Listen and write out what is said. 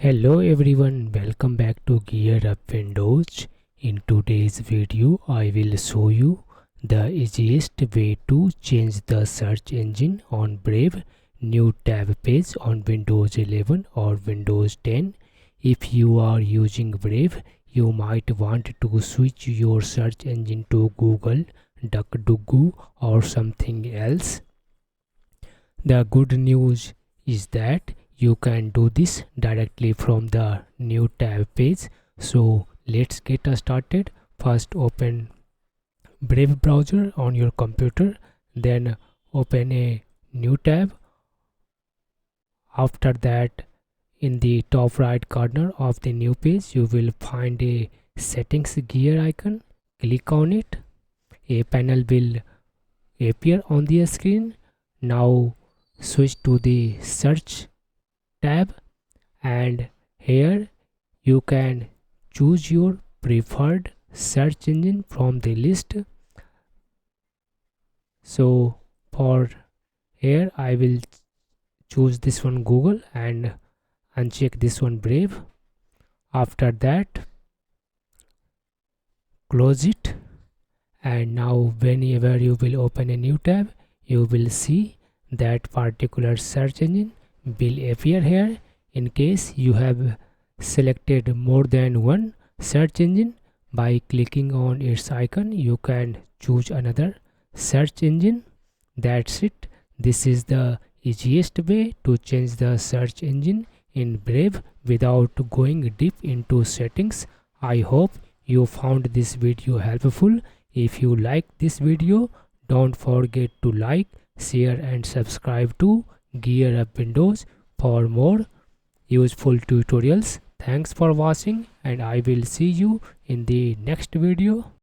Hello everyone, welcome back to GearUpWindows. In today's video, I will show you the easiest way to change the search engine on Brave new tab page on Windows 11 or Windows 10. If you are using Brave, you might want to switch your search engine to Google, DuckDuckGo or something else. The good news is that you can do this directly from the new tab page. So let's get started. First open Brave browser on your computer, then open a new tab. After that, in the top right corner of the new page, you will find a settings gear icon. Click on it. A panel will appear on the screen. Now switch to the search tab, and here you can choose your preferred search engine from the list. So for here I will choose this one Google and uncheck this one Brave. After that, close it, and now whenever you will open a new tab, you will see that particular search engine will appear here. In case you have selected more than one search engine, by clicking on its icon you can choose another search engine. That's it. This is the easiest way to change the search engine in Brave without going deep into settings. I hope you found this video helpful. If you like this video, don't forget to like, share and subscribe to GearUpWindows for more useful tutorials. Thanks for watching, and I will see you in the next video.